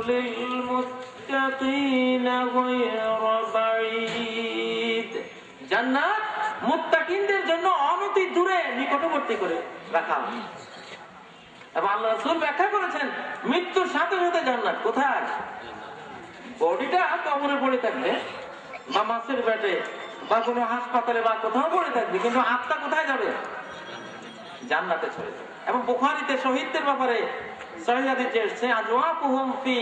লিলমুত্তাকিনা গায়রা বাঈদ। জান্নাত মুত্তাকিনদের জন্য অনতি দূরে, নিকটবর্তী করে রাখা। এবং আল্লাহ রাসূল ব্যাখ্যা করেছেন মৃত্যুর সাথে সাথে জান্নাত কোথায়? বডিটা কবরে পড়ে থাকবে বা মাছের পেটে বা কোনো হাসপাতালে বা কোথাও পড়ে থাকবে, কিন্তু আত্মা কোথায় যাবে? জান্নাতে চলে যাবে। এবং বুখারীতে শহীদদের ব্যাপারে সহিহ হাদিসে এসেছে আজওয়াহুম ফি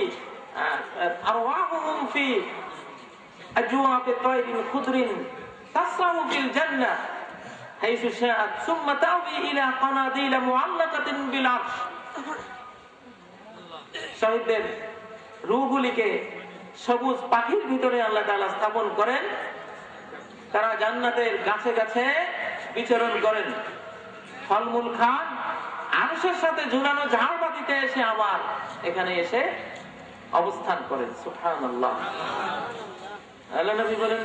আরওয়াহুম ফি আজওয়াবি তায়রিন খুদরিন তাসরাহু ফিল জান্নাহ হাইসু শাআত সুম্মা তাওবি ইলা কানাদিল মুআল্লাকাতিন বিল আরশ। শহীদদের রূহগুলিকে সবুজ পাখির ভিতরে আল্লাহ তাআলা স্থাপন করেন, তারা জান্নাতের গাছে গাছে বিচরণ করেন, ফলমূল খান, আরশের সাথে ঝুলানো ঝাড়বাতিতে এসে আবার এখানে এসে অবস্থান করেন। সুবহানাল্লাহ। আল্লাহ নবী বলেন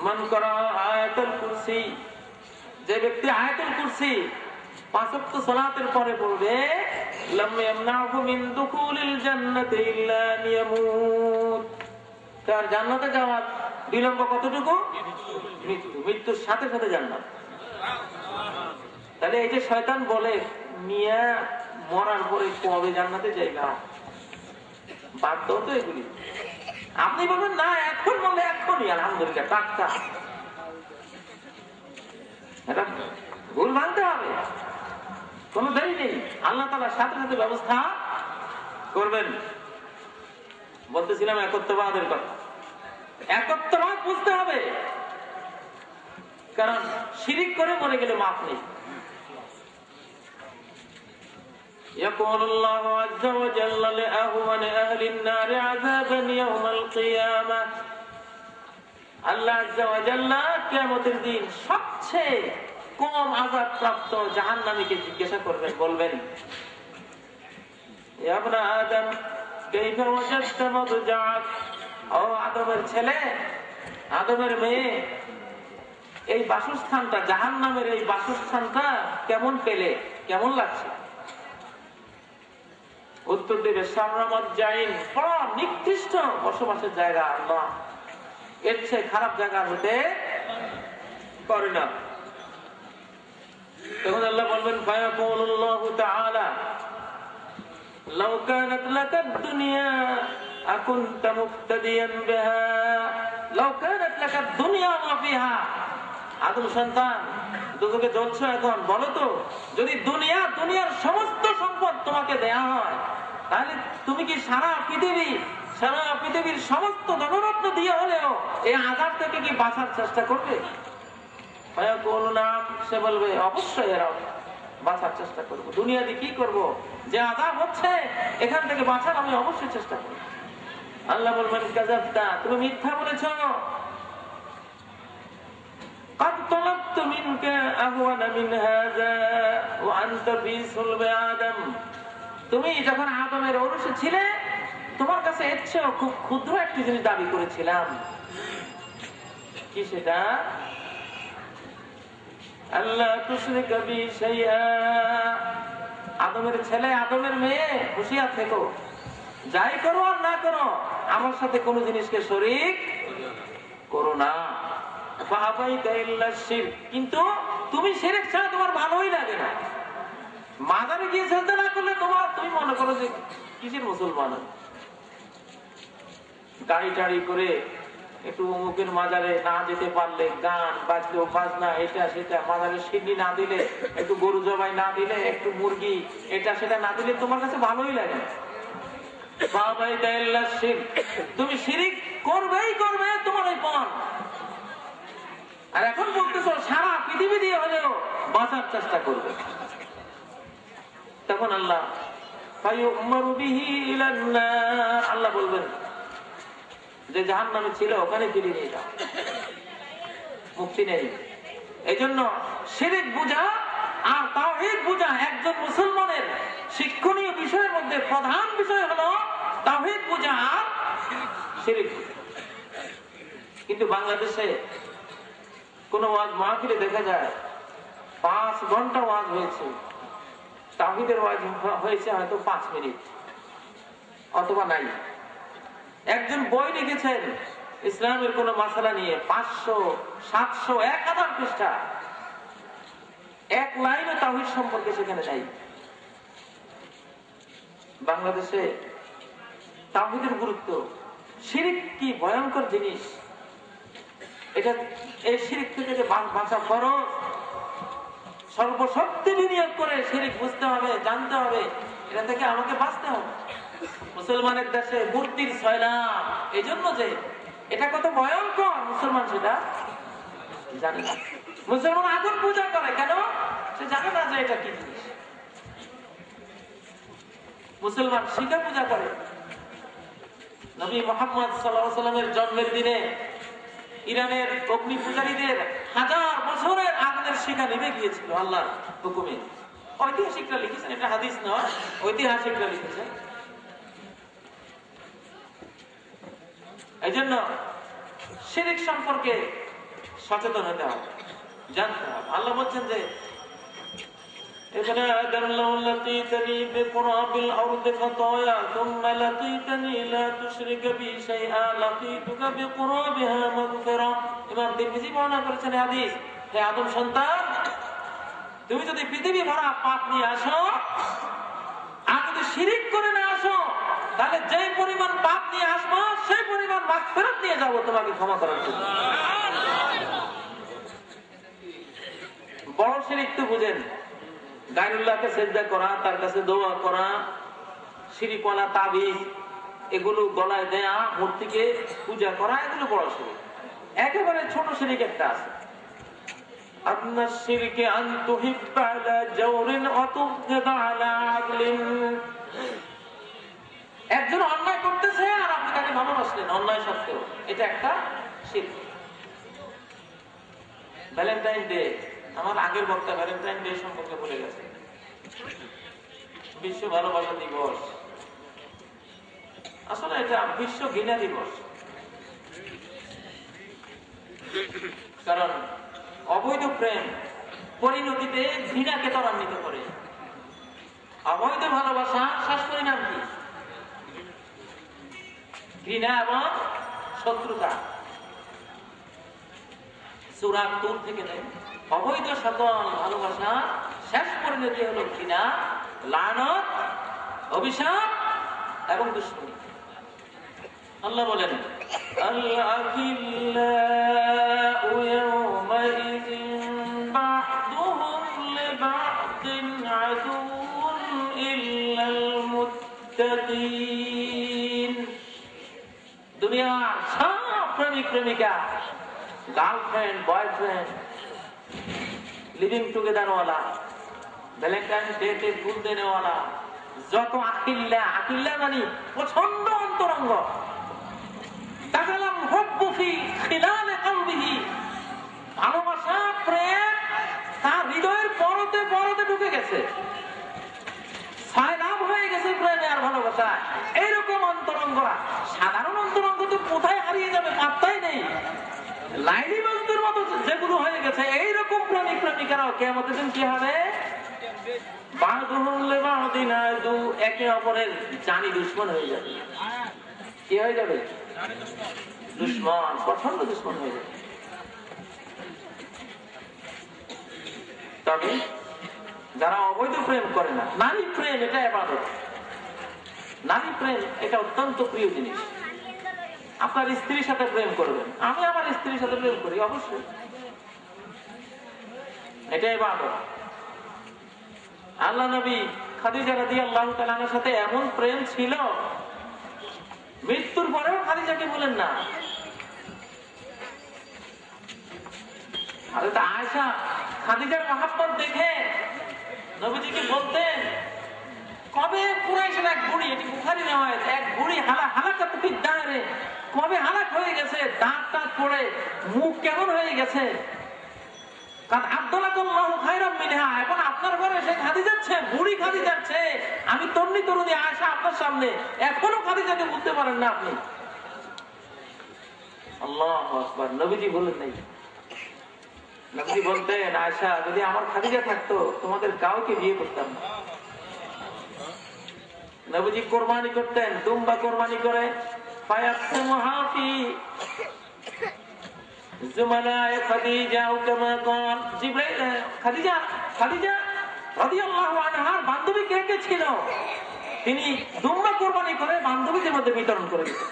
মান করা আয়াতুল কুরসি, যে ব্যক্তি আয়াতুল কুরসি 5 ওয়াক্ত সালাতের পরে পড়বে, লাম ইয়ামনাহু মিন দুখুলিল জান্নাতি ইল্লা আন ইয়ামুত, তার জান্নাতে যাওয়ার বিলম্ব কতটুকু? মৃত্যু। মৃত্যুর সাথে সাথে জান্নাত। তাহলে এই যে শয়তান বলে মিয়া মরার পরে কবে জান্নাতে যাইবা, বাধ্য তো এগুলি। আপনি বলবেন না এখন বললে এখনই আলহামদুলিল্লাহ টাটকা, এটা ভুল মানতে হবে, কোন দেরি নেই। আল্লাহ তাআলার সাথে সাথে ব্যবস্থা করবেন। বলতেছিলাম একত্ববাদের কথা। একত্ববাদ বুঝতে হবে, কারণ শিরিক করে মরে গেলে মাফ নেই। يقول الله عز وجل لأهون أهل النار عذابا يوم القيامة। আল্লাহ আযজা ওয়া জাল্লা কিয়ামতের দিন সবচেয়ে কম আযাব প্রাপ্ত জাহান্নামীকে জিজ্ঞাসা করবেন, বলবেন ইয়া ইবনা আদম কাইফা ওয়াজাদতা মাদজাক, ও আদমের ছেলে, আদমের মেয়ে, এই বাসস্থানটা জাহান্নামের এই বাসস্থানটা কেমন পেলে, কেমন লাগছে? উত্তর দেবে সাররামাত জাইন, বড় নিকৃষ্ট বসবাসের জায়গা, আল্লাহ এর চেয়ে খারাপ জায়গা হতে পারে না। তখন আল্লাহ বলবেন ফায়াকুলুল্লাহু তাআলা লাউ কানাত লাকাদ দুনিয়া আকুনতা মুফতাদিয়ান বিহা, লাউ কানাত লাকাদ দুনিয়া ওয়া ফিহা। আদম সন্তান, দুজকে জ্বলছো এখন, বলো তো যদি দুনিয়ার সমস্ত সম্পদ তোমাকে দেয়া হয়, তাহলে তুমি কি সারা পৃথিবীর সমস্ত ধনরত্ন দিয়ে হলেও এই আযাব থেকে কি বাঁচার চেষ্টা করবে? সে বলবে অবশ্যই এরা বাঁচার চেষ্টা করবো। দুনিয়াতে কি করব, যে আযাব হচ্ছে এখান থেকে বাঁচার আমি অবশ্যই চেষ্টা করব। আল্লাহ বলবেন কাযাবতা, তুমি মিথ্যা বলেছো। قد طلبت منك أهون من هذا وأنت في صلب آدم। তুমি যখন আদমের ঔরসে ছিলে, তোমার কাছে এর চেয়ে খুব ক্ষুদ্র একটি জিনিস দাবি করেছিলাম। কি সেটা? আল্লাহ তুশরিকা বি শাইআ। আদমের ছেলে, আদমের মেয়ে, হুঁশিয়ার থেকো, যাই করো আর না করো আমার সাথে কোন জিনিসকে শরীক করো না। কিন্তু তুমি শিরক ছাড়া তোমার ভালোই লাগে না। মাজারে গিয়ে সেজদা না করলে তুমি মনে করো যে কিসের মুসলমান। গাড়ি টাড়ি করে একটু অমুকের মাজারে না যেতে পারলে, গান বাজলো, বাজনা, এটা সেটা, মাজারে সিন্নি না দিলে, একটু গরু জবাই না দিলে, একটু মুরগি এটা সেটা না দিলে তোমার কাছে ভালোই লাগে না। তুমি শিরিক করবেই করবে তোমার ওই পণ। আর এখন বলতেছো সারা পৃথিবী দিয়ে হলেও বাঁচার চেষ্টা করবে। তখন আল্লাহ আল্লাহ বলবেন যে জাহান্নামে ছিল ওখানে ফিরিয়ে নিয়ে যাও, মুক্তি নেই। এই জন্য শিরক বুঝা আর তাওহীদ বুঝা একজন মুসলমানের শিক্ষণীয় বিষয়ের মধ্যে প্রধান বিষয় হলো তাওহীদ বুঝা আর শিরক বুঝা। কিন্তু বাংলাদেশে কোন ওয়াজ মাহফিলে দেখা যায় 5 ঘন্টা ওয়াজ হয়েছে, তাওহীদের ওয়াজ হয়েছে হয়তো 5 মিনিট। অথবা নাই। একজন বই লিখেছেন ইসলামের কোন মাসালা নিয়ে, 500, 700, 1000 পৃষ্ঠা, এক লাইনও তাওহীদ সম্পর্কে সেখানে নাই। বাংলাদেশে তাওহীদের গুরুত্ব, শিরক কি ভয়ঙ্কর জিনিস, এটা এই শিরক থেকে যে বাঁচা ফরজ, সর্বশক্তি বিনিয়োগ করে শিরক বুঝতে হবে, জানতে হবে, এটা থেকে আমাকে বাঁচতে হবে। মুসলমানের দেশে মূর্তির সয়লাব, এই জন্য যে এটা কত ভয়ঙ্কর মুসলমান সেটা জানে না। মুসলমান আগুন পূজা করে কেন? সে জানে না যে এটা কি জিনিস। মুসলমান শিখা পূজা করে। নবী মুহাম্মদ সাল্লাল্লাহু আলাইহি ওয়াসাল্লামের জন্মের দিনে ইরানের অগ্নি পূজারীদের 1000 বছরের আগুনের শিখা নিভে গিয়েছিল আল্লাহর হুকুমে। ঐতিহাসিকরা লিখেছেন, এটা হাদিস নয়, ঐতিহাসিকরা লিখেছেন। এই জন্য শিরক সম্পর্কে সচেতন হতে হবে, জানতে হবে। আল্লাহ বলছেন যে এখানে লাকিতানি বিকুরাবিল আরদি খাতায়া থুম্মা লাকিতানি লা তুশরিক বি শাইআ লাকিতুকা বিকুরাবিহা মাগফিরা। ইমাম তিরমিজি বর্ণনা করেছেন হাদিস, হে আদম সন্তান, তুমি যদি পৃথিবী ভরা পাপ নিয়ে আসো আর যদি শিরক করে না আসো, তাহলে যে পরিমাণ পাপ নিয়ে আসবো সেই পরিমাণ মাগফিরাত নিয়ে যাব তোমাকে ক্ষমা করার জন্য। বড় শিরক তো বুঝেন, গায়রুল্লাহকে সিজদা করা, তার কাছে দোয়া করা, শিরিকওয়ালা তাবিজ এগুলো গলায় দেয়া, মূর্তিকে পূজা করা, এগুলো বড় শিরক। একেবারে ছোট শিরক একটা আছে, আদনা শিরকে আন তুহিব্বা আলা জাওরিন ওয়া তুবগিদা আলা আদলিন। একজন অন্যায় করতেছে আর আপনি তাকে ভালোবাসলেন অন্যায় সত্ত্বেও, এটা একটা শিরক। ভ্যালেন্টাইন ডে, আমার আগের বক্তা ভ্যালেন্টাইন ডে সম্পর্কে বলে গেছে, বিশ্ব ভালোবাসা দিবস। আসলে এটা বিশ্ব ঘৃণা দিবস। কারণ অবৈধ প্রেম পরিণতিতে ঘৃণাকে ত্বরান্বিত করে। অবৈধ ভালোবাসা শেষ পরিণাম কি? ঘৃণা এবং শত্রুতা। সূরা তুর থেকে নেই, অবৈধ সকল ভালোবাসা শেষ পরিণতি হলো ঘৃণা, লানত, অভিশাপ এবং দুশ্মনী। আল্লাহ বলেন আল-আখিল্লাউ ইয়াওমাইযিন বা'দুহুম লিবা'দিন আদুউন ইল্লাল মুত্তাকিন। দুনিয়ার সব প্রেমিক প্রেমিকা, গার্লফ্রেন্ড, বয়ফ্রেন্ড, লিভিং টুগেদার ওয়ালা, ভ্যালেন্টাইন ডেতে ফুল দেনে ওয়ালা, যত আকিল্লা, আকিল্লা মানে প্রচন্ড অন্তরঙ্গ, তাকালাম হুব্বু ফি খিলালে কলবিহি, ভালোবাসা প্রেম তার হৃদয়ের পরতে পরতে ঢুকে গেছে, সায়লাভ হয়ে গেছে প্রেমে আর ভালোবাসা। এইরকম অন্তরঙ্গরা, সাধারণ অন্তরঙ্গ তো কোথায় হারিয়ে যাবে পাত্তাই নেই। লাইলি মজনুর মতো যেগুলো হয়ে গেছে, এইরকম প্রেমিক প্রেমিকারাও কিয়ামতের দিন কি হবে? বা'দুহুম লিবা'দিন আদু, একে অপরের জানি দুশমন হয়ে যাবে। কি হয়ে যাবে? দুশমন, প্রচন্ড দুশমন হয়ে যাবে। তবে যারা অবৈধ প্রেম করে না, নারী প্রেম এটা ইবাদত। নারী প্রেম এটা অত্যন্ত প্রিয় জিনিস। আপনার স্ত্রীর সাথে প্রেম করবেন, আমি আমার স্ত্রীর সাথে প্রেম করি, অবশ্যই এটা ইবাদত। আল্লাহ নবী খাদিজা রাদিয়াল্লাহু তাআলা আনহার সাথে এমন প্রেম ছিল, মৃত্যুর পরেও খাদিজাকে বলেন না। হযরত আয়েশা খাদিজার মহব্বত দেখে নবীজিকে বলতেন, কবে কুরাইশের এক বুড়ি, এটি বুখারী রিওয়ায়াত, এক বুড়ি হালাকাত ফি দারে, কবে হালাক হয়ে গেছে, দাঁত টাত পড়ে মুখ কেমন হয়ে গেছে, কারণ আব্দুল্লাহু খায়রাম মিনহা, এখন আপনার ঘরে সে খাদিজাচ্ছে, বুড়ি খাদিজাচ্ছে, আমি তরুণী আয়েশা আপনার সামনে, এখনো খাদিজাকে বলতে পারেন না আপনি। আল্লাহু আকবার। নবীজি বলেন নাই, নবীজি বলতেন, আয়েশা যদি আমার খাদিজা থাকতো তোমাদের কাউকে বিয়ে করতাম না। নবীজি কোরবানি করতেন, দুম্বা কোরবানি করে ফায়াকসিমুহা ফি জুমালায়ে খাদিজা ও কামা ক্বাল জিবরাইল খাদিজা রাদিয়াল্লাহু আনহার বান্ধবী কে কে ছিল, তিনি দুম্বা কোরবানি করে বান্ধবীদের মধ্যে বিতরণ করে দিতেন।